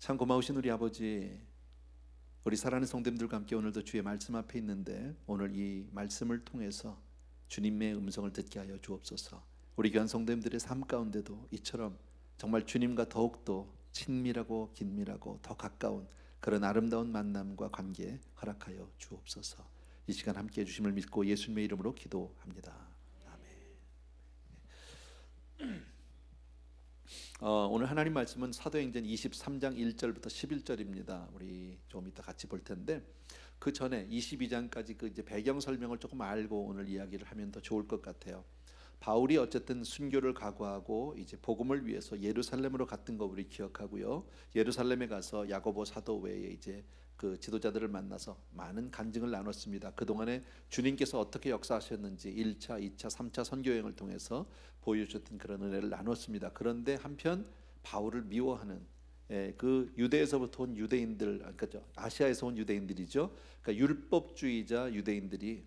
참 고마우신 우리 아버지, 우리 사랑하는 성도님들과 함께 오늘도 주의 말씀 앞에 있는데 오늘 이 말씀을 통해서 주님의 음성을 듣게 하여 주옵소서. 우리 귀한 성도님들의 삶 가운데도 이처럼 정말 주님과 더욱더 친밀하고 긴밀하고 더 가까운 그런 아름다운 만남과 관계 허락하여 주옵소서. 이 시간 함께 해주심을 믿고 예수님의 이름으로 기도합니다. 아멘. 오늘 하나님 말씀은 사도행전 23장 1절부터 11절입니다. 우리 좀 이따 같이 볼 텐데 그 전에 22장까지 그 이제 배경 설명을 조금 알고 오늘 이야기를 하면 더 좋을 것 같아요. 바울이 어쨌든 순교를 각오하고 이제 복음을 위해서 예루살렘으로 갔던 거 우리 기억하고요. 예루살렘에 가서 야고보 사도 외에 이제 그 지도자들을 만나서 많은 간증을 나눴습니다. 그동안에 주님께서 어떻게 역사하셨는지 1차, 2차, 3차 선교여행을 통해서 보여주셨던 그런 은혜를 나눴습니다. 그런데 한편 바울을 미워하는 그 유대에서부터 온 유대인들, 그러니까 아시아에서 온 유대인들이죠. 그러니까 율법주의자 유대인들이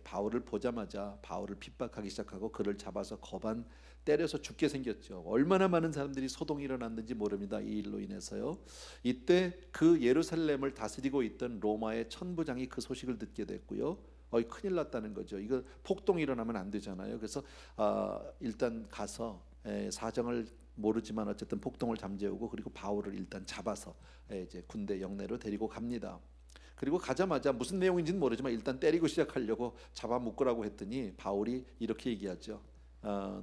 바울을 보자마자 바울을 핍박하기 시작하고 그를 잡아서 거반 때려서 죽게 생겼죠. 얼마나 많은 사람들이 소동이 일어났는지 모릅니다. 이 일로 인해서요. 이때 그 예루살렘을 다스리고 있던 로마의 천부장이 그 소식을 듣게 됐고요. 큰일 났다는 거죠. 이거 폭동이 일어나면 안 되잖아요. 그래서 일단 가서 사정을 모르지만 어쨌든 폭동을 잠재우고 그리고 바울을 일단 잡아서 이제 군대 영내로 데리고 갑니다. 그리고 가자마자 무슨 내용인지는 모르지만 일단 때리고 시작하려고 잡아묶으라고 했더니 바울이 이렇게 얘기하죠.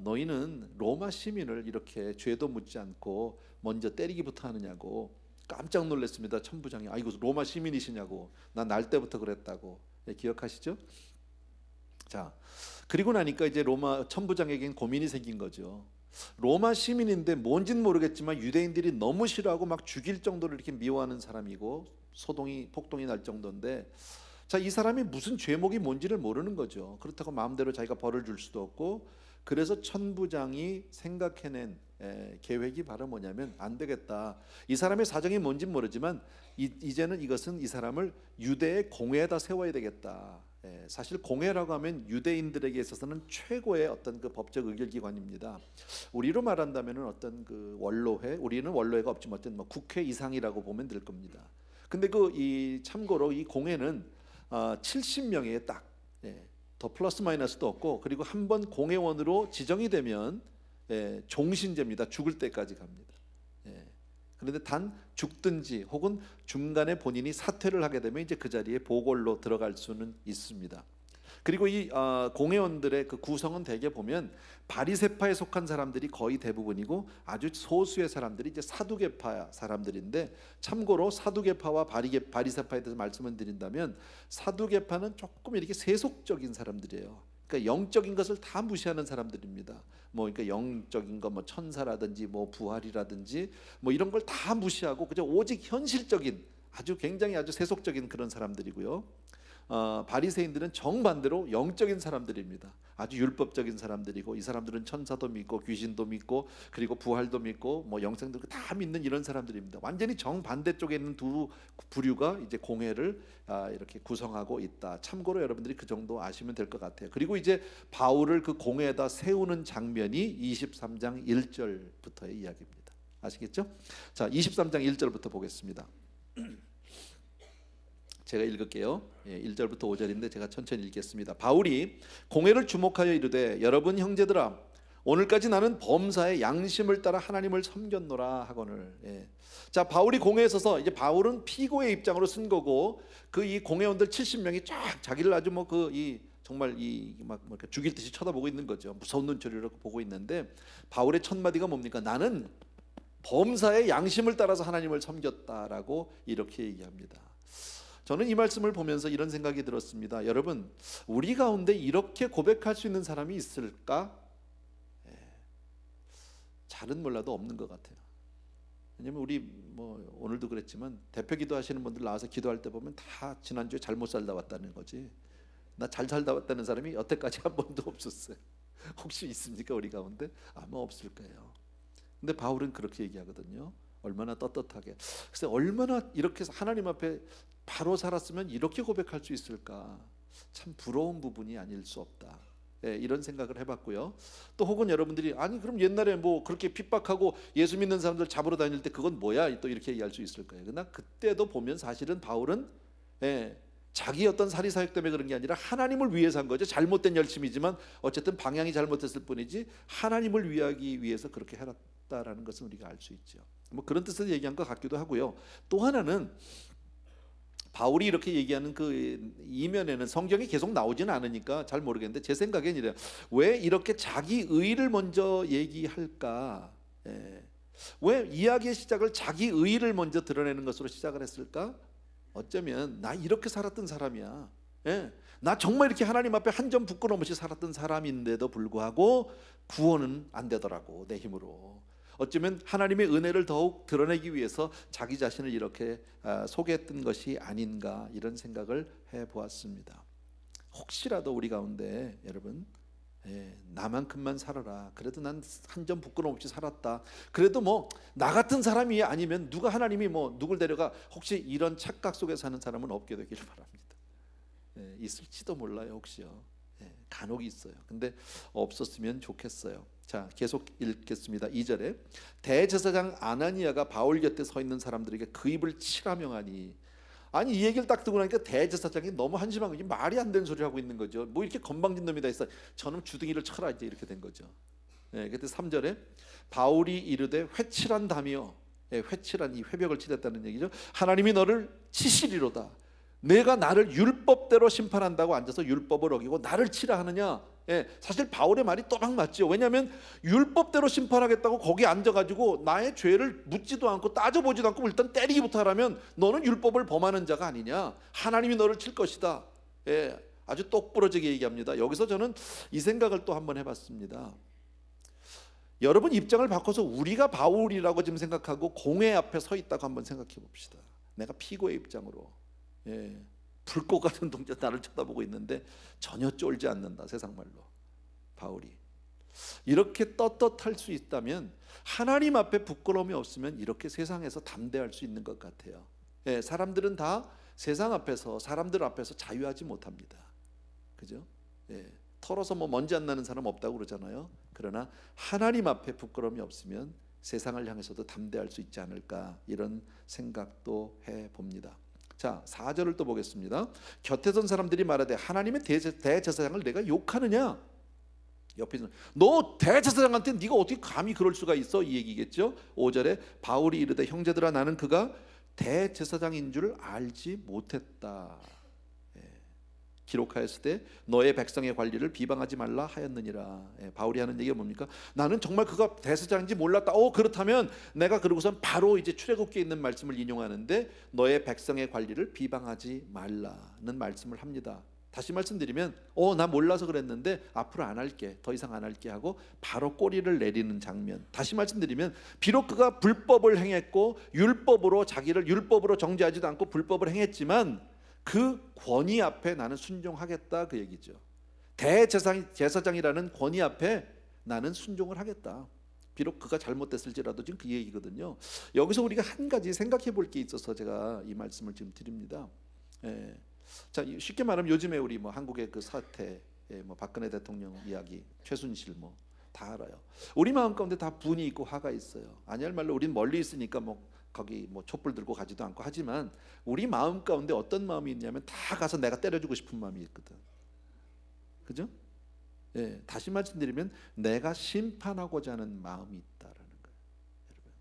너희는 로마 시민을 이렇게 죄도 묻지 않고 먼저 때리기부터 하느냐고. 깜짝 놀랐습니다. 천부장이. 이거 로마 시민이시냐고. 난 날 때부터 그랬다고. 기억하시죠? 자, 그리고 나니까 이제 로마 천부장에겐 고민이 생긴 거죠. 로마 시민인데 뭔진 모르겠지만 유대인들이 너무 싫어하고 막 죽일 정도로 이렇게 미워하는 사람이고 폭동이 날 정도인데, 자, 이 사람이 무슨 죄목이 뭔지를 모르는 거죠. 그렇다고 마음대로 자기가 벌을 줄 수도 없고, 그래서 천부장이 생각해낸 계획이 바로 뭐냐면, 안 되겠다. 이 사람의 사정이 뭔진 모르지만 이제는 이것은 이 사람을 유대의 공회에다 세워야 되겠다. 사실 공회라고 하면 유대인들에게 있어서는 최고의 어떤 그 법적 의결기관입니다. 우리로 말한다면은 어떤 그 원로회, 우리는 원로회가 없지만 어떤 뭐 국회 이상이라고 보면 될 겁니다. 근데 이 참고로 이 공회는 70명이에요. 딱. 더 플러스 마이너스도 없고, 그리고 한 번 공회원으로 지정이 되면 종신제입니다. 죽을 때까지 갑니다. 그런데 단 죽든지 혹은 중간에 본인이 사퇴를 하게 되면 이제 그 자리에 보궐로 들어갈 수는 있습니다. 그리고 이 공회원들의 그 구성은 대개 보면 바리새파에 속한 사람들이 거의 대부분이고 아주 소수의 사람들이 이제 사두개파 사람들인데, 참고로 사두개파와 바리새파에 대해서 말씀을 드린다면 사두개파는 조금 이렇게 세속적인 사람들이에요. 그러니까 영적인 것을 다 무시하는 사람들입니다. 그러니까 영적인 거 천사라든지 부활이라든지 이런 걸 다 무시하고 그저 오직 현실적인 굉장히 아주 세속적인 그런 사람들이고요. 바리새인들은 정반대로 영적인 사람들입니다. 아주 율법적인 사람들이고, 이 사람들은 천사도 믿고 귀신도 믿고 그리고 부활도 믿고 영생도 다 믿는 이런 사람들입니다. 완전히 정반대 쪽에 있는 두 부류가 이제 공회를 이렇게 구성하고 있다. 참고로 여러분들이 그 정도 아시면 될 것 같아요. 그리고 이제 바울을 그 공회에다 세우는 장면이 23장 1절부터의 이야기입니다. 아시겠죠? 자, 23장 1절부터 보겠습니다. 제가 읽을게요. 1절부터 5절인데 제가 천천히 읽겠습니다. 바울이 공회를 주목하여 이르되, 여러분 형제들아, 오늘까지 나는 범사의 양심을 따라 하나님을 섬겼노라 하거늘. 자, 바울이 공회에 서서, 이제 바울은 피고의 입장으로 쓴 거고, 이 공회원들 70명이 쫙 자기를 아주 정말 막 죽일 듯이 쳐다보고 있는 거죠. 무서운 눈초리로 보고 있는데, 바울의 첫 마디가 뭡니까? 나는 범사의 양심을 따라서 하나님을 섬겼다라고 이렇게 얘기합니다. 저는 이 말씀을 보면서 이런 생각이 들었습니다. 여러분, 우리 가운데 이렇게 고백할 수 있는 사람이 있을까? 잘은 몰라도 없는 것 같아요. 왜냐면 우리 오늘도 그랬지만 대표 기도하시는 분들 나와서 기도할 때 보면 다 지난주에 잘못 살다 왔다는 거지, 나 잘 살다 왔다는 사람이 여태까지 한 번도 없었어요. 혹시 있습니까 우리 가운데? 아마 없을 거예요. 근데 바울은 그렇게 얘기하거든요. 얼마나 떳떳하게. 그래서 얼마나 이렇게 하나님 앞에 바로 살았으면 이렇게 고백할 수 있을까? 참 부러운 부분이 아닐 수 없다. 이런 생각을 해봤고요. 또 혹은 여러분들이 아니 그럼 옛날에 뭐 그렇게 핍박하고 예수 믿는 사람들 잡으러 다닐 때 그건 뭐야? 또 이렇게 얘기할 수 있을 거예요. 그러나 그때도 보면 사실은 바울은 자기 어떤 사리사욕 때문에 그런 게 아니라 하나님을 위해서 한 거죠. 잘못된 열심이지만 어쨌든 방향이 잘못됐을 뿐이지 하나님을 위하기 위해서 그렇게 해놨다라는 것은 우리가 알 수 있죠. 뭐 그런 뜻에서 얘기한 것 같기도 하고요. 또 하나는 바울이 이렇게 얘기하는 그 이면에는 성경이 계속 나오지는 않으니까 잘 모르겠는데 제 생각엔 이래요. 왜 이렇게 자기 의를 먼저 얘기할까? 왜 이야기의 시작을 자기 의를 먼저 드러내는 것으로 시작을 했을까? 어쩌면 나 이렇게 살았던 사람이야. 나 정말 이렇게 하나님 앞에 한 점 부끄러움 없이 살았던 사람인데도 불구하고 구원은 안 되더라고 내 힘으로. 어쩌면 하나님의 은혜를 더욱 드러내기 위해서 자기 자신을 이렇게 소개했던 것이 아닌가 이런 생각을 해보았습니다. 혹시라도 우리 가운데 여러분 나만큼만 살아라. 그래도 난 한 점 부끄러움 없이 살았다. 그래도 뭐 나 같은 사람이 아니면 누가 하나님이 뭐 누굴 데려가 혹시 이런 착각 속에 사는 사람은 없게 되길 바랍니다. 있을지도 몰라요. 혹시요. 간혹 있어요. 근데 없었으면 좋겠어요. 자, 계속 읽겠습니다. 2절에 대제사장 아나니아가 바울 곁에 서 있는 사람들에게 그 입을 치라 명하니. 아니 이 얘기를 딱 듣고 나니까 대제사장이 너무 한심한 거지. 말이 안 되는 소리를 하고 있는 거죠. 뭐 이렇게 건방진 놈이 다 있어. 저놈 주둥이를 쳐라 이제 이렇게 된 거죠. 그때 3절에 바울이 이르되 회칠한다며. 회칠한 이 회벽을 치렀다는 얘기죠. 하나님이 너를 치시리로다. 내가 나를 율법대로 심판한다고 앉아서 율법을 어기고 나를 치라 하느냐. 사실 바울의 말이 또박 맞죠. 왜냐하면 율법대로 심판하겠다고 거기 앉아가지고 나의 죄를 묻지도 않고 따져보지도 않고 일단 때리기부터 하라면 너는 율법을 범하는 자가 아니냐. 하나님이 너를 칠 것이다. 아주 똑부러지게 얘기합니다. 여기서 저는 이 생각을 또 한번 해봤습니다. 여러분 입장을 바꿔서 우리가 바울이라고 지금 생각하고 공회 앞에 서 있다고 한번 생각해 봅시다. 내가 피고의 입장으로 불꽃 같은 동자 나를 쳐다보고 있는데 전혀 쫄지 않는다. 세상 말로 바울이 이렇게 떳떳할 수 있다면 하나님 앞에 부끄러움이 없으면 이렇게 세상에서 담대할 수 있는 것 같아요. 사람들은 다 세상 앞에서 사람들 앞에서 자유하지 못합니다. 그죠? 털어서 뭐 먼지 안 나는 사람 없다고 그러잖아요. 그러나 하나님 앞에 부끄러움이 없으면 세상을 향해서도 담대할 수 있지 않을까 이런 생각도 해봅니다. 자, 4절을 또 보겠습니다. 곁에 선 사람들이 말하되 하나님의 대제사장을 내가 욕하느냐? 옆에 있는 너 대제사장한테 네가 어떻게 감히 그럴 수가 있어? 이 얘기겠죠. 5절에 바울이 이르되 형제들아 나는 그가 대제사장인 줄 알지 못했다. 기록하였을 때 너의 백성의 관리를 비방하지 말라 하였느니라. 바울이 하는 얘기가 뭡니까? 나는 정말 그가 대제사장인지 몰랐다. 그렇다면 내가 그러고선 바로 이제 출애굽기에 있는 말씀을 인용하는데 너의 백성의 관리를 비방하지 말라는 말씀을 합니다. 다시 말씀드리면 나 몰라서 그랬는데 앞으로 안 할게. 더 이상 안 할게 하고 바로 꼬리를 내리는 장면. 다시 말씀드리면 비록 그가 불법을 행했고 율법으로 자기를 율법으로 정죄하지도 않고 불법을 행했지만 그 권위 앞에 나는 순종하겠다 그 얘기죠. 대제사장이라는 권위 앞에 나는 순종을 하겠다. 비록 그가 잘못됐을지라도 지금 그 얘기거든요. 여기서 우리가 한 가지 생각해 볼 게 있어서 제가 이 말씀을 지금 드립니다. 자, 쉽게 말하면 요즘에 우리 뭐 한국의 그 사태, 뭐 박근혜 대통령 이야기, 최순실 뭐 다 알아요. 우리 마음 가운데 다 분이 있고 화가 있어요. 아니할 말로 우린 멀리 있으니까 뭐 거기 뭐 촛불 들고 가지도 않고 하지만 우리 마음 가운데 어떤 마음이 있냐면 다 가서 내가 때려주고 싶은 마음이 있거든. 그죠? 다시 말씀드리면 내가 심판하고자 하는 마음이 있다라는 거예요, 여러분.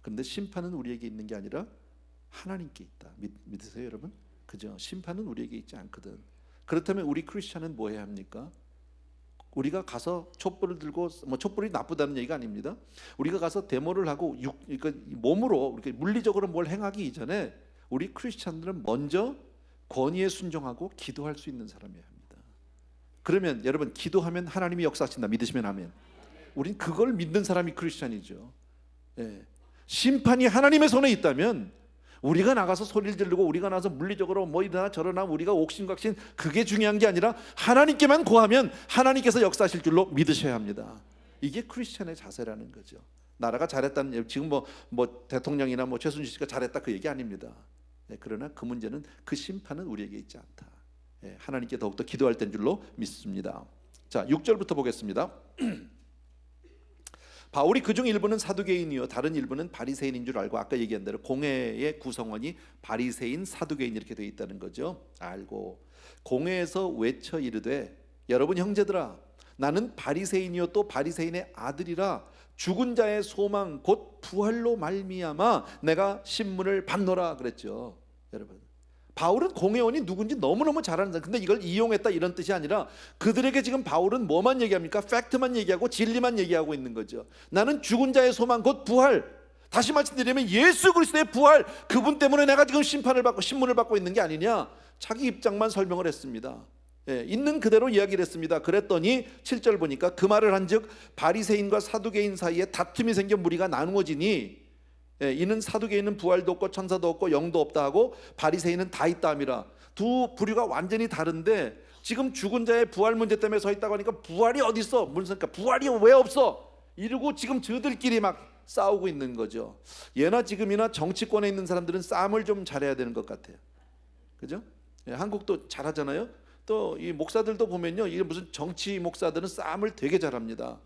그런데 심판은 우리에게 있는 게 아니라 하나님께 있다. 믿으세요, 여러분? 그죠? 심판은 우리에게 있지 않거든. 그렇다면 우리 크리스천은 뭐 해야 합니까? 우리가 가서 촛불을 들고 뭐 촛불이 나쁘다는 얘기가 아닙니다. 우리가 가서 데모를 하고 그러니까 몸으로 이렇게 물리적으로 뭘 행하기 이전에 우리 크리스천들은 먼저 권위에 순종하고 기도할 수 있는 사람이어야 합니다. 그러면 여러분 기도하면 하나님이 역사하신다 믿으시면 아멘. 우린 그걸 믿는 사람이 크리스천이죠. 심판이 하나님의 손에 있다면 우리가 나가서 소리를 지르고 우리가 나가서 물리적으로 뭐 이러나 저러나 우리가 옥신각신 그게 중요한 게 아니라 하나님께만 구하면 하나님께서 역사하실 줄로 믿으셔야 합니다. 이게 크리스천의 자세라는 거죠. 나라가 잘했다는 지금 뭐 대통령이나 뭐 최순실 씨가 잘했다 그 얘기 아닙니다. 그러나 그 문제는 그 심판은 우리에게 있지 않다. 하나님께 더욱더 기도할 때인 줄로 믿습니다. 자, 6절부터 보겠습니다. 바울이 그중 일부는 사두개인이요 다른 일부는 바리새인인 줄 알고 아까 얘기한 대로 공회의 구성원이 바리새인, 사두개인 이렇게 되어 있다는 거죠. 알고 공회에서 외쳐 이르되 여러분 형제들아 나는 바리새인이요 또 바리새인의 아들이라 죽은 자의 소망 곧 부활로 말미암아 내가 신문을 받노라 그랬죠. 여러분 바울은 공회원이 누군지 너무너무 잘 아는 사람. 근데 이걸 이용했다 이런 뜻이 아니라 그들에게 지금 바울은 뭐만 얘기합니까? 팩트만 얘기하고 진리만 얘기하고 있는 거죠. 나는 죽은 자의 소망 곧 부활. 다시 말씀드리면 예수 그리스도의 부활, 그분 때문에 내가 지금 심판을 받고 신문을 받고 있는 게 아니냐, 자기 입장만 설명을 했습니다. 있는 그대로 이야기를 했습니다. 그랬더니 7절 보니까 그 말을 한즉 바리새인과 사두개인 사이에 다툼이 생겨 무리가 나누어지니 이는 사두개인은 부활도 없고 천사도 없고 영도 없다 하고 바리새인은 다 있다 함이라. 두 부류가 완전히 다른데 지금 죽은 자의 부활 문제 때문에 서 있다고 하니까 부활이 어디 있어? 무슨 그러니까 부활이 왜 없어? 이러고 지금 저들끼리 막 싸우고 있는 거죠. 예나 지금이나 정치권에 있는 사람들은 싸움을 좀 잘해야 되는 것 같아요. 그죠? 한국도 잘하잖아요. 또 이 목사들도 보면요, 이게 무슨 정치 목사들은 싸움을 되게 잘합니다.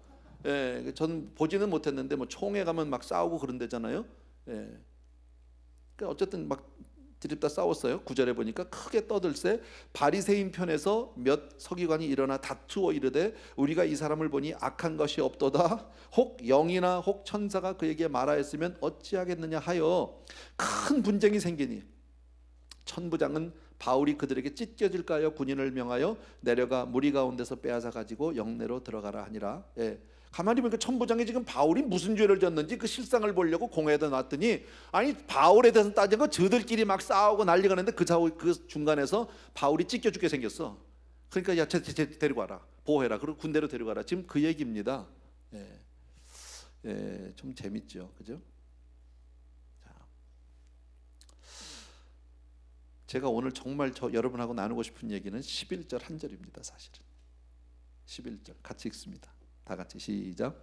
전 보지는 못했는데 뭐 총회 가면 막 싸우고 그런 데잖아요. 그러니까 어쨌든 막 드립다 싸웠어요. 9절에 보니까 크게 떠들세 바리새인 편에서 몇 서기관이 일어나 다투어 이르되 우리가 이 사람을 보니 악한 것이 없도다. 혹 영이나 혹 천사가 그에게 말하였으면 어찌하겠느냐 하여 큰 분쟁이 생기니 천부장은 바울이 그들에게 찢겨질까 하여 군인을 명하여 내려가 무리 가운데서 빼앗아 가지고 영내로 들어가라 하니라. 가만히 보니까 천부장이 지금 바울이 무슨 죄를 졌는지 그 실상을 보려고 공회에다 놨더니 아니 바울에 대해서 따지는 거 저들끼리 막 싸우고 난리가 났는데 그 중간에서 바울이 찢겨 죽게 생겼어. 그러니까 야, 쟤 데리고 와라, 보호해라, 그리고 군대로 데려가라. 지금 그 얘기입니다. 좀 재밌죠, 그죠? 제가 오늘 정말 여러분하고 나누고 싶은 얘기는 11절 한 절입니다. 사실은 11절 같이 읽습니다. 다 같이 시작.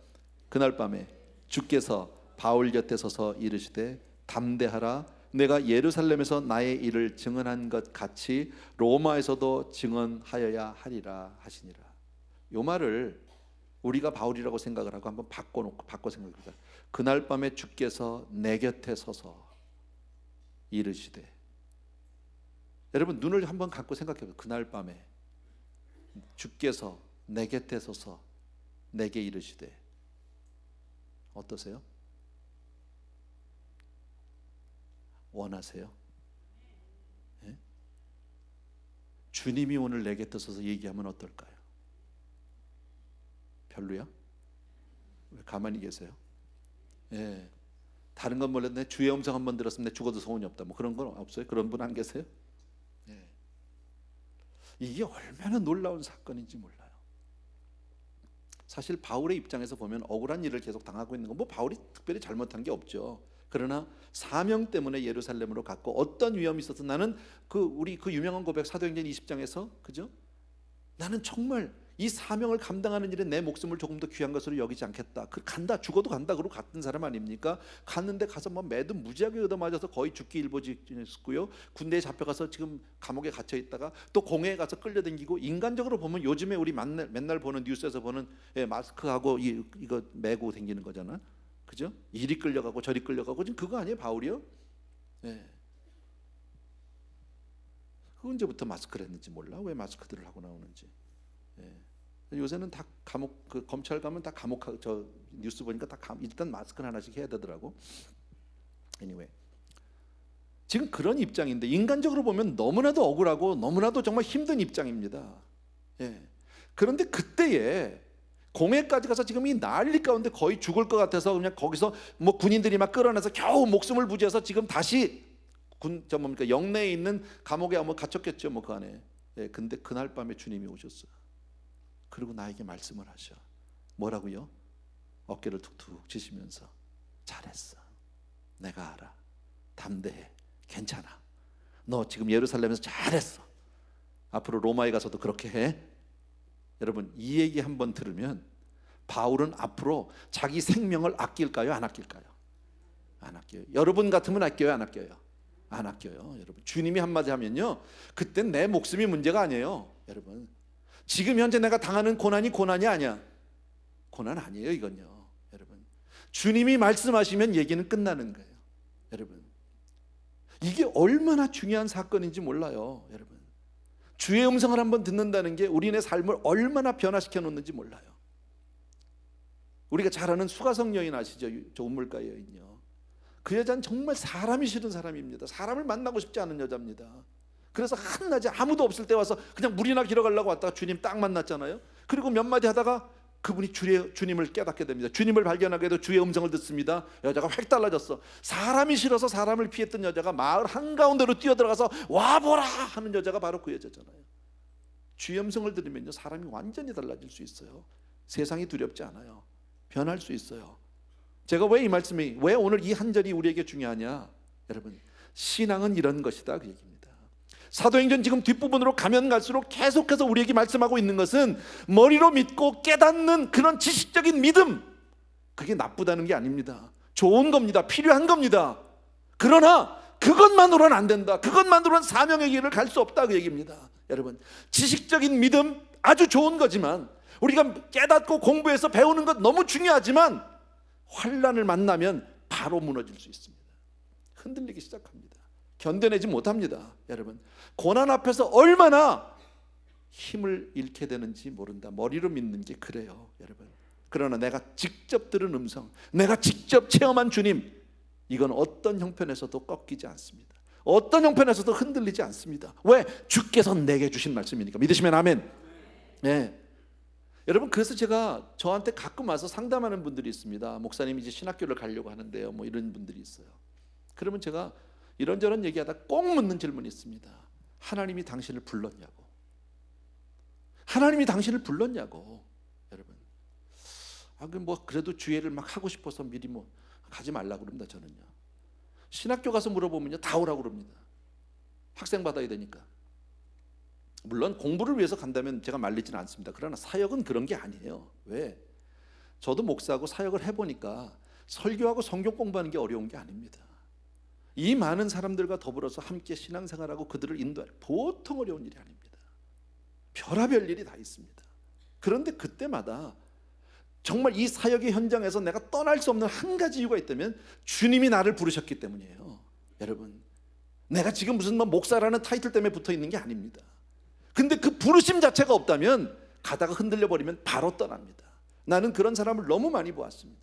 그날 밤에 주께서 바울 곁에 서서 이르시되 담대하라 내가 예루살렘에서 나의 일을 증언한 것 같이 로마에서도 증언하여야 하리라 하시니라. 요 말을 우리가 바울이라고 생각을 하고 한번 바꿔 생각해보자. 그날 밤에 주께서 내 곁에 서서 이르시되. 여러분 눈을 한번 감고 생각해보세요. 그날 밤에 주께서 내 곁에 서서 내게 이르시되. 어떠세요? 원하세요? 주님이 오늘 내 곁에 서서 얘기하면 어떨까요? 별로야? 왜 가만히 계세요? 다른 건 몰라도 내 주의 음성 한번 들었으면 내 죽어도 소원이 없다, 뭐 그런 건 없어요? 그런 분 안 계세요? 이게 얼마나 놀라운 사건인지 몰라요. 사실 바울의 입장에서 보면 억울한 일을 계속 당하고 있는 건 뭐 바울이 특별히 잘못한 게 없죠. 그러나 사명 때문에 예루살렘으로 갔고 어떤 위험이 있어서 나는 우리 유명한 고백 사도행전 20장에서 그죠? 나는 정말 이 사명을 감당하는 일에 내 목숨을 조금 더 귀한 것으로 여기지 않겠다. 간다, 죽어도 간다. 그러고 갔던 사람 아닙니까? 갔는데 가서 뭐 매듭 무지하게 얻어맞아서 거의 죽기 일보 직전이었고요. 군대에 잡혀가서 지금 감옥에 갇혀 있다가 또 공회에 가서 끌려다니고. 인간적으로 보면 요즘에 우리 맨날 보는 뉴스에서 보는 마스크하고 이거 메고 다니는 거잖아. 그죠? 이리 끌려가고 저리 끌려가고. 지금 그거 아니에요, 바울이요? 그 언제부터 마스크를 했는지 몰라. 왜 마스크들을 하고 나오는지. 요새는 다 감옥, 검찰 가면 다 감옥, 저 뉴스 보니까 다 일단 마스크 하나씩 해야 되더라고. anyway, 지금 그런 입장인데 인간적으로 보면 너무나도 억울하고 너무나도 정말 힘든 입장입니다. 그런데 그때에 공회까지 가서 지금 이 난리 가운데 거의 죽을 것 같아서 그냥 거기서 뭐 군인들이 막 끌어내서 겨우 목숨을 부지해서 지금 다시 영내에 있는 감옥에 아마 갇혔겠죠, 뭐 그 안에. 근데 그날 밤에 주님이 오셨어요. 그리고 나에게 말씀을 하셔. 뭐라고요? 어깨를 툭툭 치시면서 잘했어. 내가 알아. 담대해. 괜찮아. 너 지금 예루살렘에서 잘했어. 앞으로 로마에 가서도 그렇게 해. 여러분 이 얘기 한번 들으면 바울은 앞으로 자기 생명을 아낄까요? 안 아낄까요? 안 아껴요. 여러분 같으면 아껴요? 안 아껴요? 안 아껴요. 여러분 주님이 한마디 하면요, 그땐 내 목숨이 문제가 아니에요. 여러분 지금 현재 내가 당하는 고난이 고난이 아니야. 고난 아니에요, 이건요. 여러분, 주님이 말씀하시면 얘기는 끝나는 거예요. 여러분, 이게 얼마나 중요한 사건인지 몰라요. 여러분, 주의 음성을 한번 듣는다는 게 우리네 삶을 얼마나 변화시켜 놓는지 몰라요. 우리가 잘 아는 수가성 여인 아시죠? 조은물가 여인요. 그 여자는 정말 사람이 싫은 사람입니다. 사람을 만나고 싶지 않은 여자입니다. 그래서 한낮에 아무도 없을 때 와서 그냥 물이나 길어 가려고 왔다가 주님 딱 만났잖아요. 그리고 몇 마디 하다가 그분이 주님을 깨닫게 됩니다. 주님을 발견하게 돼도 주의 음성을 듣습니다. 여자가 획 달라졌어. 사람이 싫어서 사람을 피했던 여자가 마을 한가운데로 뛰어들어가서 와보라 하는 여자가 바로 그 여자잖아요. 주의 음성을 들으면요, 사람이 완전히 달라질 수 있어요. 세상이 두렵지 않아요. 변할 수 있어요. 제가 왜 이 말씀이, 왜 오늘 이 한 절이 우리에게 중요하냐? 여러분, 신앙은 이런 것이다 그 얘기입니다. 사도행전 지금 뒷부분으로 가면 갈수록 계속해서 우리에게 말씀하고 있는 것은 머리로 믿고 깨닫는 그런 지식적인 믿음, 그게 나쁘다는 게 아닙니다. 좋은 겁니다. 필요한 겁니다. 그러나 그것만으로는 안 된다. 그것만으로는 사명의 길을 갈 수 없다 그 얘기입니다. 여러분, 지식적인 믿음 아주 좋은 거지만, 우리가 깨닫고 공부해서 배우는 것 너무 중요하지만 환난을 만나면 바로 무너질 수 있습니다. 흔들리기 시작합니다. 견뎌내지 못합니다. 여러분, 고난 앞에서 얼마나 힘을 잃게 되는지 모른다. 머리로 믿는 게 그래요, 여러분. 그러나 내가 직접 들은 음성, 내가 직접 체험한 주님, 이건 어떤 형편에서도 꺾이지 않습니다. 어떤 형편에서도 흔들리지 않습니다. 왜? 주께서 내게 주신 말씀이니까. 믿으시면 아멘. 네. 여러분, 그래서 제가 저한테 가끔 와서 상담하는 분들이 있습니다. 목사님 이제 신학교를 가려고 하는데요, 뭐 이런 분들이 있어요. 그러면 제가 이런저런 얘기하다 꼭 묻는 질문이 있습니다. 하나님이 당신을 불렀냐고. 하나님이 당신을 불렀냐고. 여러분, 뭐 그래도 주의를 막 하고 싶어서 미리 뭐 가지 말라고 그럽니다. 저는요, 신학교 가서 물어보면요 다 오라고 그럽니다. 학생 받아야 되니까. 물론 공부를 위해서 간다면 제가 말리지는 않습니다. 그러나 사역은 그런 게 아니에요. 왜? 저도 목사하고 사역을 해보니까 설교하고 성경 공부하는 게 어려운 게 아닙니다. 이 많은 사람들과 더불어서 함께 신앙생활하고 그들을 인도하는 보통 어려운 일이 아닙니다. 별의별 일이 다 있습니다. 그런데 그때마다 정말 이 사역의 현장에서 내가 떠날 수 없는 한 가지 이유가 있다면 주님이 나를 부르셨기 때문이에요. 여러분, 내가 지금 무슨 뭐 목사라는 타이틀 때문에 붙어 있는 게 아닙니다. 근데 그 부르심 자체가 없다면 가다가 흔들려 버리면 바로 떠납니다. 나는 그런 사람을 너무 많이 보았습니다.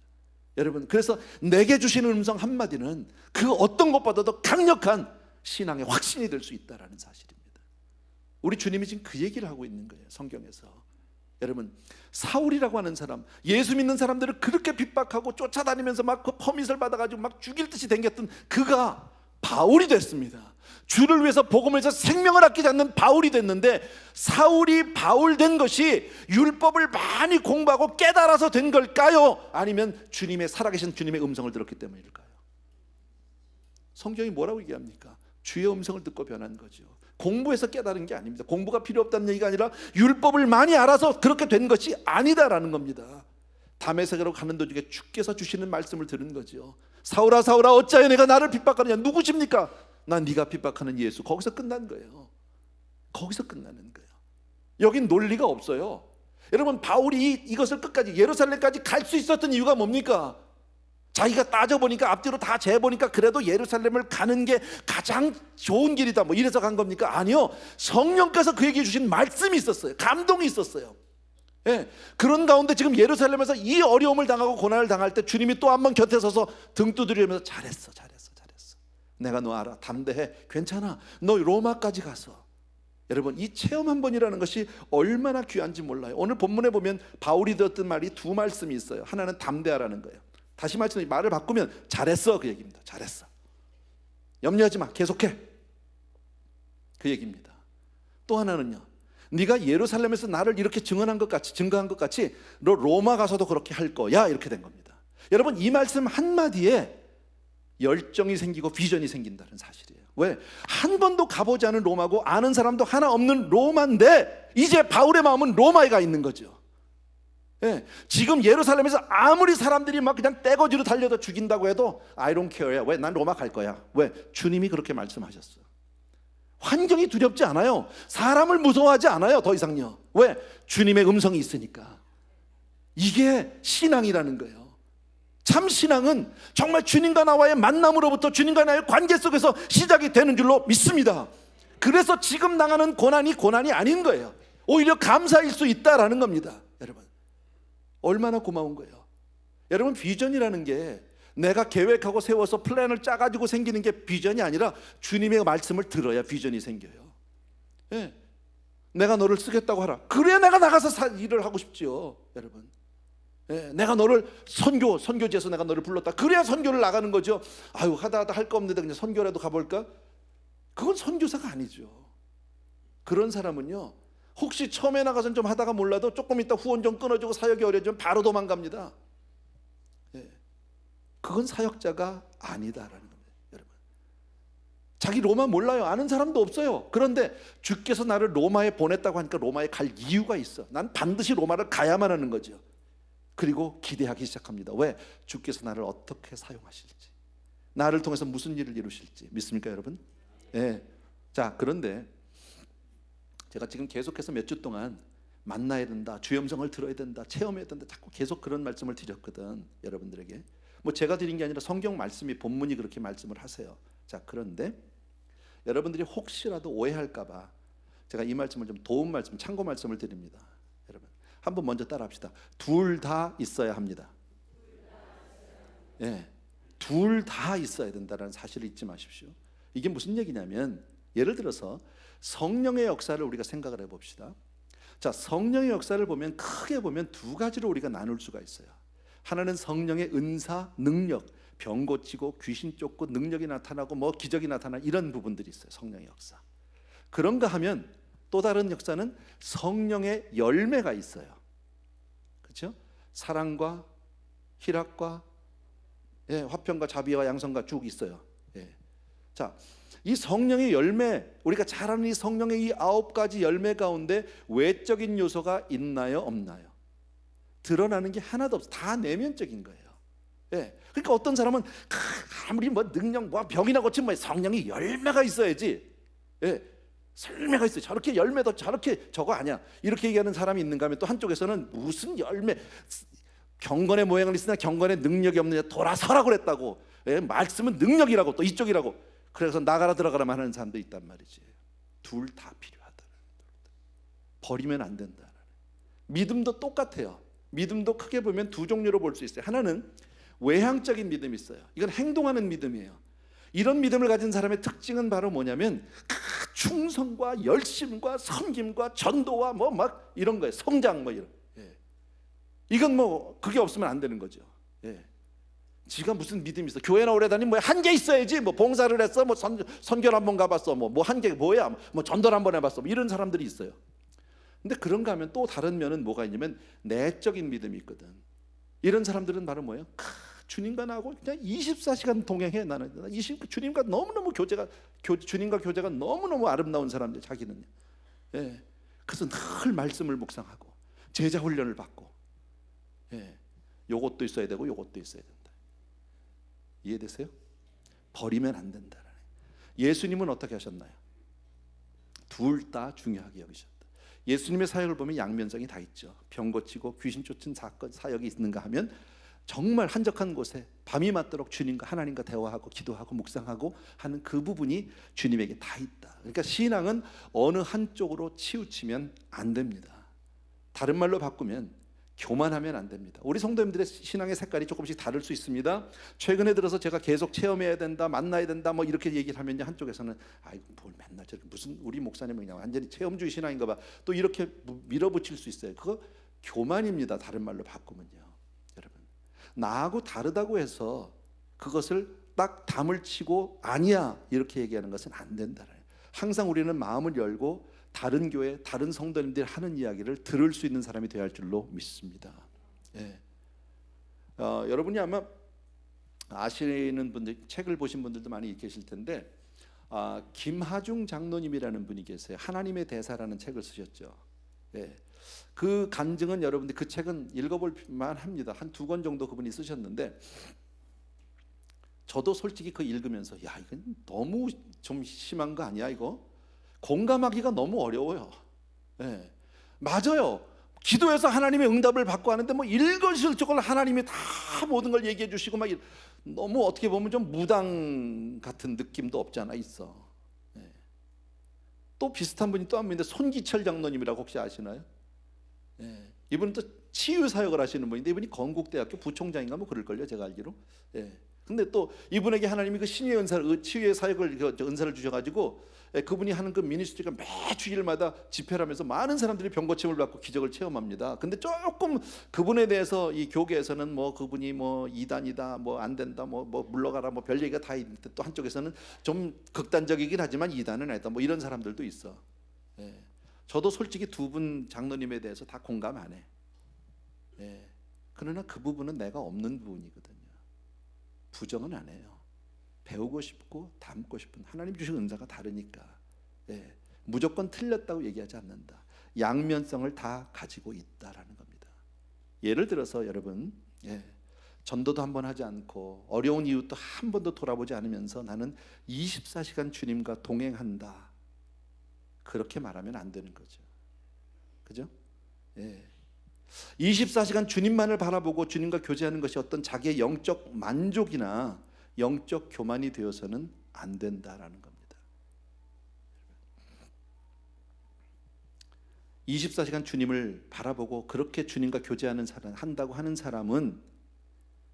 여러분, 그래서 내게 주시는 음성 한마디는 그 어떤 것보다도 강력한 신앙의 확신이 될 수 있다는 사실입니다. 우리 주님이 지금 그 얘기를 하고 있는 거예요, 성경에서. 여러분, 사울이라고 하는 사람, 예수 믿는 사람들을 그렇게 핍박하고 쫓아다니면서 막 그 퍼밋을 받아가지고 막 죽일 듯이 댕겼던 그가 바울이 됐습니다. 주를 위해서 복음을 해서 생명을 아끼지 않는 바울이 됐는데, 사울이 바울 된 것이 율법을 많이 공부하고 깨달아서 된 걸까요? 아니면 주님의 살아계신 주님의 음성을 들었기 때문일까요? 성경이 뭐라고 얘기합니까? 주의 음성을 듣고 변한 거죠. 공부해서 깨달은 게 아닙니다. 공부가 필요 없다는 얘기가 아니라 율법을 많이 알아서 그렇게 된 것이 아니다라는 겁니다. 다메섹으로 가는 도중에 주께서 주시는 말씀을 들은 거죠. 사울아 사울아 어찌하여 내가 나를 핍박하느냐. 누구십니까? 난 네가 핍박하는 예수. 거기서 끝난 거예요. 거기서 끝나는 거예요. 여긴 논리가 없어요. 여러분, 바울이 이것을 끝까지 예루살렘까지 갈 수 있었던 이유가 뭡니까? 자기가 따져보니까 앞뒤로 다 재보니까 그래도 예루살렘을 가는 게 가장 좋은 길이다 뭐 이래서 간 겁니까? 아니요, 성령께서 그에게 주신 말씀이 있었어요. 감동이 있었어요. 예, 그런 가운데 지금 예루살렘에서 이 어려움을 당하고 고난을 당할 때 주님이 또 한 번 곁에 서서 등 두드리면서 잘했어 내가 너 알아, 담대해, 괜찮아, 너 로마까지 가서. 여러분, 이 체험 한 번이라는 것이 얼마나 귀한지 몰라요. 오늘 본문에 보면 바울이 들었던 말이 두 말씀이 있어요. 하나는 담대하라는 거예요. 다시 말을 바꾸면 잘했어 그 얘기입니다. 잘했어, 염려하지 마, 계속해 그 얘기입니다. 또 하나는요, 네가 예루살렘에서 나를 이렇게 증거한 것 같이 너 로마 가서도 그렇게 할 거야, 이렇게 된 겁니다. 여러분, 이 말씀 한마디에 열정이 생기고 비전이 생긴다는 사실이에요. 왜? 한 번도 가보지 않은 로마고 아는 사람도 하나 없는 로마인데 이제 바울의 마음은 로마에 가 있는 거죠. 예, 지금 예루살렘에서 아무리 사람들이 막 그냥 떼거지로 달려서 죽인다고 해도 I don't care야. 왜? 난 로마 갈 거야. 왜? 주님이 그렇게 말씀하셨어. 환경이 두렵지 않아요. 사람을 무서워하지 않아요. 더 이상요. 왜? 주님의 음성이 있으니까. 이게 신앙이라는 거예요. 참 신앙은 정말 주님과 나와의 만남으로부터 주님과 나의 관계 속에서 시작이 되는 줄로 믿습니다. 그래서 지금 당하는 고난이 아닌 거예요. 오히려 감사일 수 있다라는 겁니다. 여러분, 얼마나 고마운 거예요. 여러분, 비전이라는 게 내가 계획하고 세워서 플랜을 짜가지고 생기는 게 비전이 아니라 주님의 말씀을 들어야 비전이 생겨요. 예. 내가 너를 쓰겠다고 하라. 그래야 내가 나가서 일을 하고 싶지요. 여러분, 예. 내가 너를 선교지에서 내가 너를 불렀다. 그래야 선교를 나가는 거죠. 아유, 하다 할 거 없는데 그냥 선교라도 가볼까? 그건 선교사가 아니죠. 그런 사람은요, 혹시 처음에 나가서는 좀 하다가 몰라도 조금 있다 후원 좀 끊어지고 사역이 어려지면 바로 도망갑니다. 예. 그건 사역자가 아니다라는 겁니다. 여러분, 자기 로마 몰라요. 아는 사람도 없어요. 그런데 주께서 나를 로마에 보냈다고 하니까 로마에 갈 이유가 있어. 난 반드시 로마를 가야만 하는 거죠. 그리고 기대하기 시작합니다. 왜? 주께서 나를 어떻게 사용하실지, 나를 통해서 무슨 일을 이루실지. 믿습니까 여러분? 예. 자, 그런데 제가 지금 계속해서 몇 주 동안 만나야 된다, 주의 음성을 들어야 된다, 체험해야 된다, 자꾸 계속 그런 말씀을 드렸거든. 여러분들에게 뭐 제가 드린 게 아니라 성경 말씀이, 본문이 그렇게 말씀을 하세요. 자, 그런데 여러분들이 혹시라도 오해할까 봐 제가 이 말씀을 좀 도움 말씀, 참고 말씀을 드립니다. 여러분, 한번 먼저 따라합시다. 둘 다 있어야 합니다. 예, 둘 다 있어야 된다는 사실을 잊지 마십시오. 이게 무슨 얘기냐면, 예를 들어서 성령의 역사를 우리가 생각을 해봅시다. 자, 성령의 역사를 보면 크게 보면 두 가지로 우리가 나눌 수가 있어요. 하나는 성령의 은사, 능력, 병 고치고 귀신 쫓고 능력이 나타나고 뭐 기적이 나타나, 이런 부분들이 있어요. 성령의 역사. 그런가 하면 또 다른 역사는 성령의 열매가 있어요. 그렇죠? 사랑과 희락과, 예, 화평과 자비와 양선과 쭉 있어요. 예. 자, 이 성령의 열매, 우리가 잘 아는 이 성령의 이 9가지 열매 가운데 외적인 요소가 있나요, 없나요? 드러나는 게 하나도 없어. 다 내면적인 거예요. 예. 그러니까 어떤 사람은 아무리 뭐 능력, 뭐 병이나 고치면 뭐 성령의 열매가 있어야지. 예. 열매가 있어요. 저렇게 열매도 저렇게 저거 아니야. 이렇게 얘기하는 사람이 있는가 하면, 또 한쪽에서는 무슨 열매, 경건의 모양을 있으나 경건의 능력이 없느냐, 돌아서라고 그랬다고. 예. 말씀은 능력이라고, 또 이쪽이라고. 그래서 나가라 들어가라만 하는 사람도 있단 말이지. 둘 다 필요하다. 버리면 안 된다. 믿음도 똑같아요. 믿음도 크게 보면 두 종류로 볼 수 있어요. 하나는 외향적인 믿음이 있어요. 이건 행동하는 믿음이에요. 이런 믿음을 가진 사람의 특징은 바로 뭐냐면 충성과 열심과 섬김과 전도와 뭐 막 이런 거예요. 성장 뭐 이런. 예. 이건 뭐 그게 없으면 안 되는 거죠. 예. 지가 무슨 믿음이 있어? 교회나 오래 다니면 뭐 한 개 있어야지. 뭐 봉사를 했어, 뭐 선교를 한번 가봤어, 뭐 한 개 뭐야, 뭐 전도를 한번 해봤어, 뭐 이런 사람들이 있어요. 근데 그런가 하면 또 다른 면은 뭐가 있냐면 내적인 믿음이 있거든. 이런 사람들은 바로 뭐예요? 주님과 나하고 그냥 24시간 동행해. 나는 주님과 너무너무 주님과 교제가 너무너무 아름다운 사람들, 자기는. 예. 그래서 늘 말씀을 묵상하고 제자 훈련을 받고, 예. 요것도 있어야 되고 요것도 있어야 된다. 이해되세요? 버리면 안 된다. 예수님은 어떻게 하셨나요? 둘 다 중요하게 여기셨다. 예수님의 사역을 보면 양면성이 다 있죠. 병 고치고 귀신 쫓은 사건, 사역이 있는가 하면 정말 한적한 곳에 밤이 맞도록 주님과 하나님과 대화하고 기도하고 묵상하고 하는 그 부분이 주님에게 다 있다. 그러니까 신앙은 어느 한쪽으로 치우치면 안 됩니다. 다른 말로 바꾸면 교만하면 안 됩니다. 우리 성도님들의 신앙의 색깔이 조금씩 다를 수 있습니다. 최근에 들어서 제가 계속 체험해야 된다, 만나야 된다, 뭐 이렇게 얘기를 하면 한쪽에서는 아이고 뭘 맨날 저렇게 무슨 우리 목사님은 그냥 완전히 체험주의 신앙인가 봐, 또 이렇게 밀어붙일 수 있어요. 그거 교만입니다. 다른 말로 바꾸면요. 여러분, 나하고 다르다고 해서 그것을 딱 담을 치고 아니야 이렇게 얘기하는 것은 안 된다. 항상 우리는 마음을 열고 다른 교회, 다른 성도님들이 하는 이야기를 들을 수 있는 사람이 되어야 할 줄로 믿습니다. 예. 여러분이 아마 아시는 분들, 책을 보신 분들도 많이 계실 텐데, 김하중 장로님이라는 분이 계세요. 하나님의 대사라는 책을 쓰셨죠. 예. 그 간증은 여러분들 그 책은 읽어볼 만합니다. 한 2권 정도 그분이 쓰셨는데, 저도 솔직히 그 읽으면서 야 이건 너무 좀 심한 거 아니야 이거? 공감하기가 너무 어려워요. 예. 맞아요. 기도해서 하나님의 응답을 받고 하는데 뭐 일거수일투족을 하나님이 다 모든 걸 얘기해 주시고 막 너무 어떻게 보면 좀 무당 같은 느낌도 없지 않아 있어. 예. 또 비슷한 분이 또 한 분인데 손기철 장로님이라고 혹시 아시나요? 예. 이분은 또 치유 사역을 하시는 분인데 이분이 건국대학교 부총장인가 뭐 그럴걸요, 제가 알기로. 예. 근데 또 이분에게 하나님이 그 신유의 은사를, 치유의 사역을, 은사를 주셔가지고 그분이 하는 그 미니스트리가 매 주일마다 집회를 하면서 많은 사람들이 병고침을 받고 기적을 체험합니다. 근데 조금 그분에 대해서 이 교계에서는 뭐 그분이 뭐 이단이다, 뭐 안 된다, 뭐 물러가라, 뭐 별 얘기가 다 있는데 또 한쪽에서는 좀 극단적이긴 하지만 이단은 아니다, 뭐 이런 사람들도 있어. 예. 저도 솔직히 두 분 장로님에 대해서 다 공감 안 해. 예. 그러나 그 부분은 내가 없는 부분이거든요. 부정은 안 해요. 배우고 싶고 담고 싶은 하나님 주신 은사가 다르니까. 예. 무조건 틀렸다고 얘기하지 않는다. 양면성을 다 가지고 있다라는 겁니다. 예를 들어서 여러분, 예. 전도도 한 번 하지 않고 어려운 이웃도 한 번도 돌아보지 않으면서 나는 24시간 주님과 동행한다, 그렇게 말하면 안 되는 거죠. 그죠? 예. 24시간 주님만을 바라보고 주님과 교제하는 것이 어떤 자기의 영적 만족이나 영적 교만이 되어서는 안 된다라는 겁니다. 24시간 주님을 바라보고 그렇게 주님과 교제하는 사람, 한다고 하는 사람은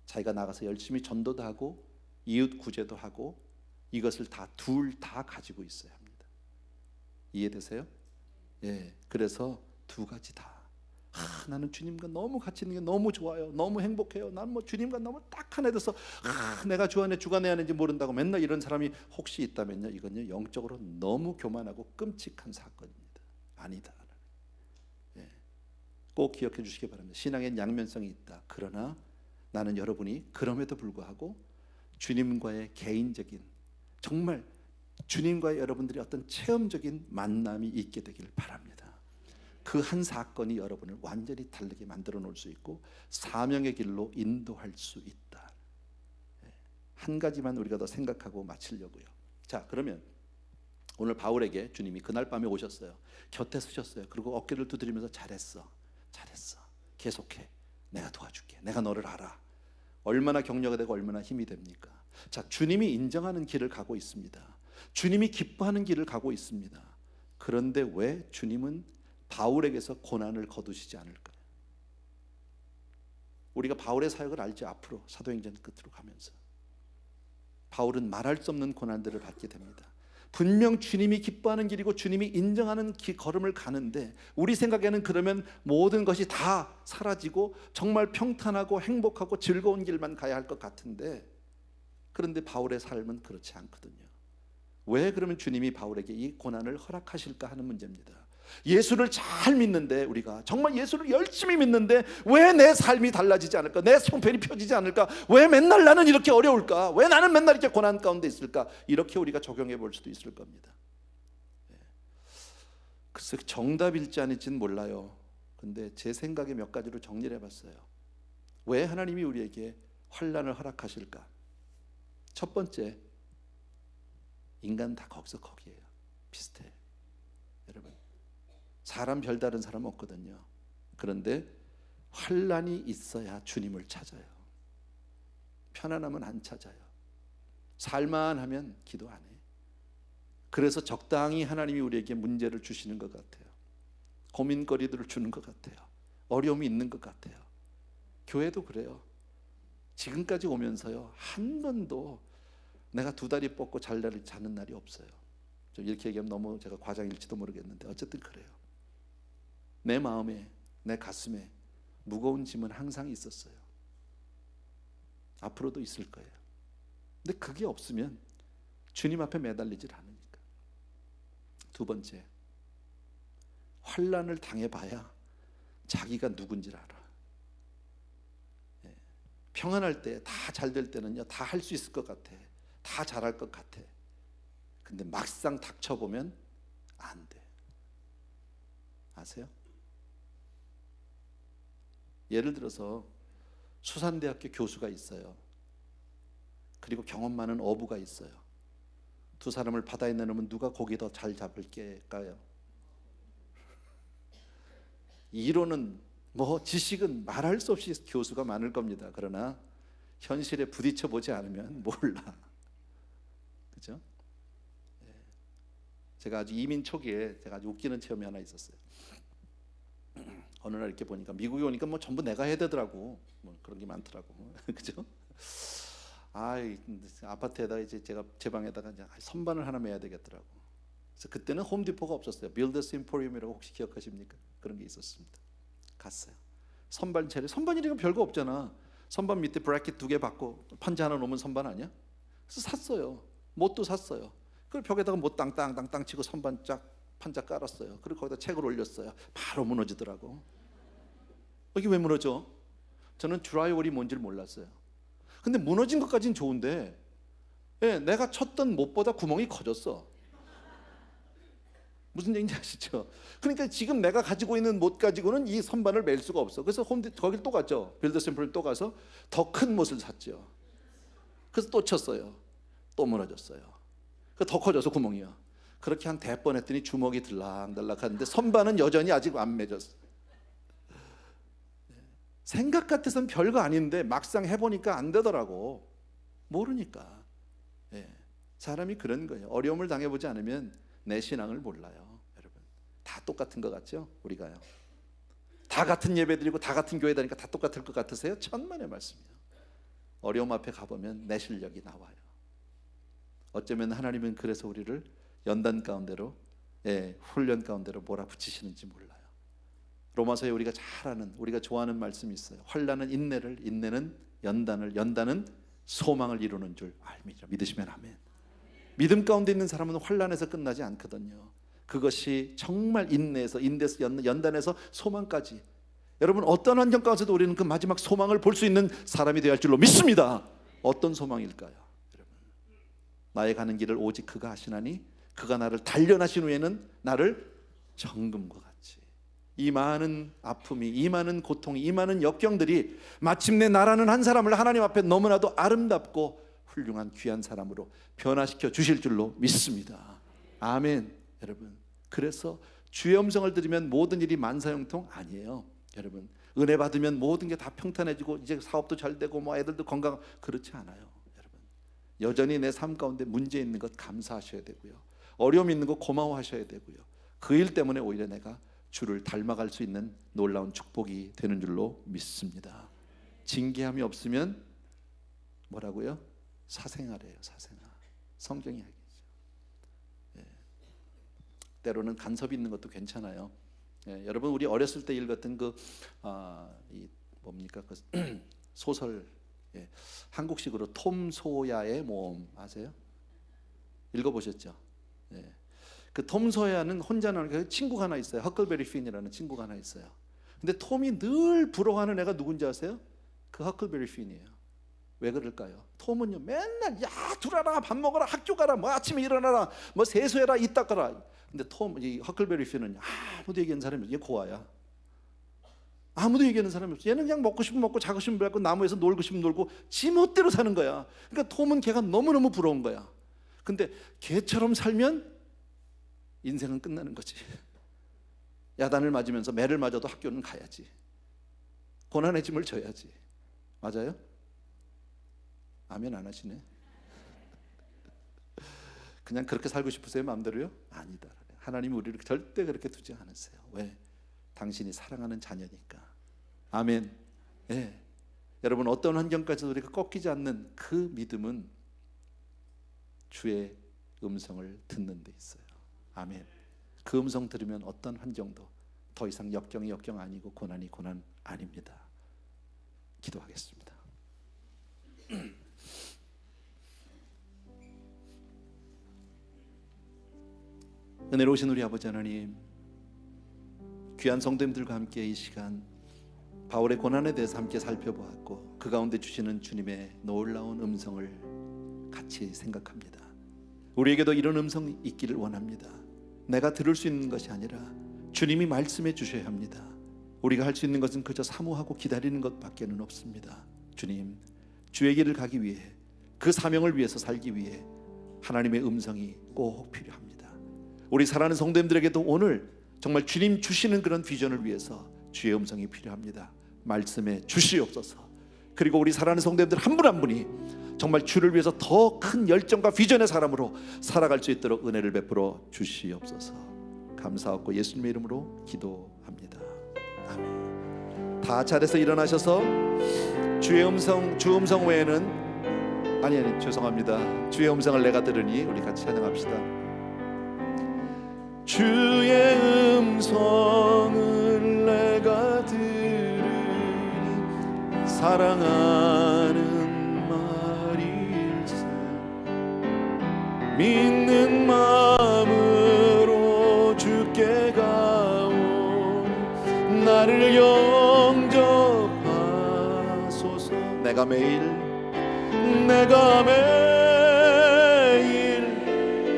자기가 나가서 열심히 전도도 하고 이웃 구제도 하고 이것을 다 둘 다 가지고 있어야 합니다. 이해되세요? 예. 그래서 두 가지 다. 나는 주님과 너무 같이 있는 게 너무 좋아요. 너무 행복해요. 난 뭐 주님과 너무 딱 하나 돼서 내가 주가 내 안인지 모른다고 맨날 이런 사람이 혹시 있다면요, 이건요 영적으로 너무 교만하고 끔찍한 사건입니다. 아니다. 예. 꼭 기억해 주시기 바랍니다. 신앙엔 양면성이 있다. 그러나 나는 여러분이 그럼에도 불구하고 주님과의 개인적인, 정말 주님과의 여러분들이 어떤 체험적인 만남이 있게 되길 바랍니다. 그 한 사건이 여러분을 완전히 다르게 만들어 놓을 수 있고 사명의 길로 인도할 수 있다. 한 가지만 우리가 더 생각하고 마치려고요. 자, 그러면 오늘 바울에게 주님이 그날 밤에 오셨어요. 곁에 서셨어요. 그리고 어깨를 두드리면서 잘했어, 계속해, 내가 도와줄게, 내가 너를 알아. 얼마나 격려가 되고 얼마나 힘이 됩니까? 자, 주님이 인정하는 길을 가고 있습니다. 주님이 기뻐하는 길을 가고 있습니다. 그런데 왜 주님은 바울에게서 고난을 거두시지 않을까요? 우리가 바울의 사역을 알지. 앞으로 사도행전 끝으로 가면서 바울은 말할 수 없는 고난들을 받게 됩니다. 분명 주님이 기뻐하는 길이고 주님이 인정하는 걸음을 가는데 우리 생각에는 그러면 모든 것이 다 사라지고 정말 평탄하고 행복하고 즐거운 길만 가야 할 것 같은데, 그런데 바울의 삶은 그렇지 않거든요. 왜 그러면 주님이 바울에게 이 고난을 허락하실까 하는 문제입니다. 예수를 잘 믿는데, 우리가 정말 예수를 열심히 믿는데 왜 내 삶이 달라지지 않을까? 내 형편이 펴지지 않을까? 왜 맨날 나는 이렇게 어려울까? 왜 나는 맨날 이렇게 고난 가운데 있을까? 이렇게 우리가 적용해 볼 수도 있을 겁니다. 글쎄 정답일지 아닐지는 몰라요. 근데 제 생각에 몇 가지로 정리를 해봤어요. 왜 하나님이 우리에게 환난을 허락하실까? 첫 번째, 인간 다 거기서 거기에요. 비슷해. 여러분, 사람 별다른 사람 없거든요. 그런데 환난이 있어야 주님을 찾아요. 편안하면 안 찾아요. 살만하면 기도 안 해. 그래서 적당히 하나님이 우리에게 문제를 주시는 것 같아요. 고민거리들을 주는 것 같아요. 어려움이 있는 것 같아요. 교회도 그래요. 지금까지 오면서요, 한 번도 내가 두 다리 뻗고 자는 날이 없어요. 좀 이렇게 얘기하면 너무 제가 과장일지도 모르겠는데 어쨌든 그래요. 내 마음에, 내 가슴에 무거운 짐은 항상 있었어요. 앞으로도 있을 거예요. 근데 그게 없으면 주님 앞에 매달리질 않으니까. 두 번째, 환난을 당해봐야 자기가 누군지를 알아. 평안할 때, 다 잘 될 때는요, 다 할 수 있을 것 같아, 다 잘할 것 같아. 근데 막상 닥쳐보면 안 돼. 아세요? 예를 들어서 수산대학교 교수가 있어요. 그리고 경험 많은 어부가 있어요. 두 사람을 바다에 내놓으면 누가 고기 더 잘 잡을까요? 이론은 뭐 지식은 말할 수 없이 교수가 많을 겁니다. 그러나 현실에 부딪혀 보지 않으면 몰라. 그죠? 제가 아주 이민 초기에 제가 아주 웃기는 체험이 하나 있었어요. 어느 날 이렇게 보니까 미국에 오니까 뭐 전부 내가 해야 되더라고. 뭐 그런 게 많더라고. 그죠? 아파트에다가 이제 제가 제 방에다가 이제 선반을 하나 매야 되겠더라고. 그래서 그때는 홈디포가 없었어요. 빌더스 임포리움이라고 혹시 기억하십니까? 그런 게 있었습니다. 갔어요. 선반 차례. 선반이니까 별거 없잖아. 선반 밑에 브래킷 2개 받고 판자 하나 놓으면 선반 아니야? 그래서 샀어요. 못도 샀어요. 그걸 벽에다가 못 땅땅땅땅 치고 선반 쫙 판자 깔았어요. 그리고 거기다 책을 올렸어요. 바로 무너지더라고. 이게 왜 무너져? 저는 드라이월이 뭔지를 몰랐어요. 근데 무너진 것까지는 좋은데 내가 쳤던 못보다 구멍이 커졌어. 무슨 얘기인지 아시죠? 그러니까 지금 내가 가지고 있는 못 가지고는 이 선반을 맬 수가 없어. 그래서 거길 또 갔죠. 빌더스 임포리움 또 가서 더 큰 못을 샀죠. 그래서 또 쳤어요. 또 무너졌어요. 더 커져서 구멍이야. 그렇게 한 100번 했더니 주먹이 들락달락 하는데 선반은 여전히 아직 안 맺었어. 생각 같아서는 별거 아닌데 막상 해보니까 안 되더라고. 모르니까. 사람이 그런 거예요. 어려움을 당해보지 않으면 내 신앙을 몰라요. 여러분 다 똑같은 것 같죠? 우리가요. 다 같은 예배 드리고 다 같은 교회 다니까 다 똑같을 것 같으세요? 천만의 말씀이에요. 어려움 앞에 가보면 내 실력이 나와요. 어쩌면 하나님은 그래서 우리를 연단 가운데로 훈련 가운데로 몰아붙이시는지 몰라요. 로마서에 우리가 잘 아는 우리가 좋아하는 말씀이 있어요. 환난은 인내를, 인내는 연단을, 연단은 소망을 이루는 줄 알미라. 믿으시면 아멘. 믿음 가운데 있는 사람은 환난에서 끝나지 않거든요. 그것이 정말 인내에서 연단에서 소망까지. 여러분 어떤 환경 가운데서도 우리는 그 마지막 소망을 볼 수 있는 사람이 되어야 할 줄로 믿습니다. 어떤 소망일까요? 여러분 나의 가는 길을 오직 그가 하시나니 그가 나를 단련하신 후에는 나를 정금과 같이. 이 많은 아픔이, 이 많은 고통이, 이 많은 역경들이 마침내 나라는 한 사람을 하나님 앞에 너무나도 아름답고 훌륭한 귀한 사람으로 변화시켜 주실 줄로 믿습니다. 아멘. 여러분 그래서 주의 음성을 들으면 모든 일이 만사형통 아니에요. 여러분 은혜 받으면 모든 게 다 평탄해지고 이제 사업도 잘 되고 뭐 애들도 건강, 그렇지 않아요. 여러분 여전히 내 삶 가운데 문제 있는 것 감사하셔야 되고요. 어려움 있는 거 고마워하셔야 되고요. 그 일 때문에 오히려 내가 주를 닮아갈 수 있는 놀라운 축복이 되는 줄로 믿습니다. 징계함이 없으면 뭐라고요? 사생아래요. 사생아. 성경이 하겠죠. 때로는 간섭이 있는 것도 괜찮아요. 여러분 우리 어렸을 때 읽었던 이 뭡니까 그 소설 한국식으로 톰 소야의 모험 아세요? 읽어보셨죠? 그 톰 소야는 혼자 나는 친구가 하나 있어요. 허클베리 핀이라는 친구가 하나 있어요. 근데 톰이 늘 부러워하는 애가 누군지 아세요? 그 허클베리 핀이에요. 왜 그럴까요? 톰은요 맨날 야 들어라 밥 먹어라 학교 가라 뭐 아침에 일어나라 뭐 세수해라 이 닦아라. 근데 이 허클베리 핀은 아무도 얘기하는 사람이 없어요. 얘 고아야. 아무도 얘기하는 사람이 없어. 얘는 그냥 먹고 싶으면 먹고 자고 싶으면 자고 나무에서 놀고 싶으면 놀고 지 멋대로 사는 거야. 그러니까 톰은 걔가 너무너무 부러운 거야. 근데 걔처럼 살면 인생은 끝나는 거지. 야단을 맞으면서 매를 맞아도 학교는 가야지. 고난의 짐을 져야지. 맞아요? 아멘 안 하시네. 그냥 그렇게 살고 싶으세요? 마음대로요? 아니다. 하나님이 우리를 절대 그렇게 두지 않으세요. 왜? 당신이 사랑하는 자녀니까. 아멘. 여러분 어떤 환경까지도 우리가 꺾이지 않는 그 믿음은 주의 음성을 듣는 데 있어요. 아멘. 그 음성 들으면 어떤 환경도 더 이상 역경이 역경 아니고 고난이 고난 아닙니다. 기도하겠습니다. 은혜로우신 우리 아버지 하나님, 귀한 성도님들과 함께 이 시간 바울의 고난에 대해서 함께 살펴보았고 그 가운데 주시는 주님의 놀라운 음성을 같이 생각합니다. 우리에게도 이런 음성이 있기를 원합니다. 내가 들을 수 있는 것이 아니라 주님이 말씀해 주셔야 합니다. 우리가 할 수 있는 것은 그저 사모하고 기다리는 것밖에는 없습니다. 주님, 주의 길을 가기 위해 그 사명을 위해서 살기 위해 하나님의 음성이 꼭 필요합니다. 우리 사랑하는 성도님들에게도 오늘 정말 주님 주시는 그런 비전을 위해서 주의 음성이 필요합니다. 말씀에 주시옵소서. 그리고 우리 사랑하는 성도님들 한 분 한 분이 정말 주를 위해서 더 큰 열정과 비전의 사람으로 살아갈 수 있도록 은혜를 베풀어 주시옵소서. 감사하고 예수님의 이름으로 기도합니다. 아멘. 다 자리에서 일어나셔서 주의 음성, 주 음성 외에는 아니 죄송합니다. 주의 음성을 내가 들으니 우리 같이 찬양합시다. 주의 음성을 내가 들으니 사랑하는 말일세. 믿는 마음으로 주께 가오니 나를 영접하소서. 내가 매일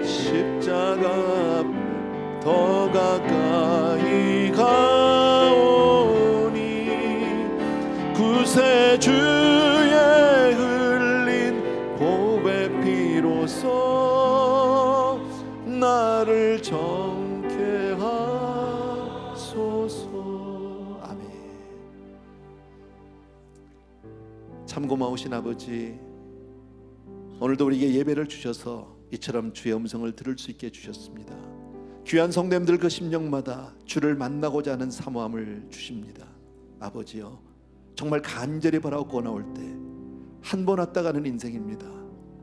십자가 앞에 더 가까이 가오니 구세주의 흘린 보배 피로써 나를 정케 하소서. 아멘. 참 고마우신 아버지, 오늘도 우리에게 예배를 주셔서 이처럼 주의 음성을 들을 수 있게 해주셨습니다. 귀한 성도님들 그 심령마다 주를 만나고자 하는 사모함을 주십니다. 아버지여, 정말 간절히 바라고 나올 때 한 번 왔다 가는 인생입니다.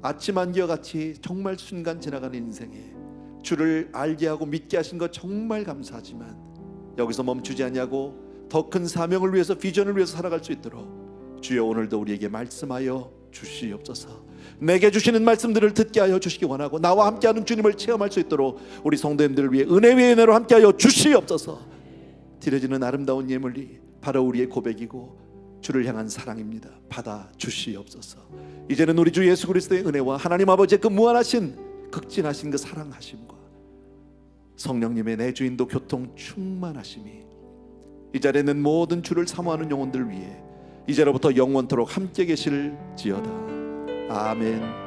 아침 안개와 같이 정말 순간 지나가는 인생에 주를 알게 하고 믿게 하신 것 정말 감사하지만 여기서 멈추지 않냐고 더 큰 사명을 위해서, 비전을 위해서 살아갈 수 있도록 주여 오늘도 우리에게 말씀하여 주시옵소서. 내게 주시는 말씀들을 듣게 하여 주시기 원하고 나와 함께하는 주님을 체험할 수 있도록 우리 성도님들을 위해 은혜 위에 은혜로 함께하여 주시옵소서. 드려지는 아름다운 예물이 바로 우리의 고백이고 주를 향한 사랑입니다. 받아 주시옵소서. 이제는 우리 주 예수 그리스도의 은혜와 하나님 아버지의 그 무한하신 극진하신 그 사랑하심과 성령님의 내 주인도 교통 충만하심이 이 자리에 있는 모든 주를 사모하는 영혼들 위해 이제로부터 영원토록 함께 계실지어다. 아멘.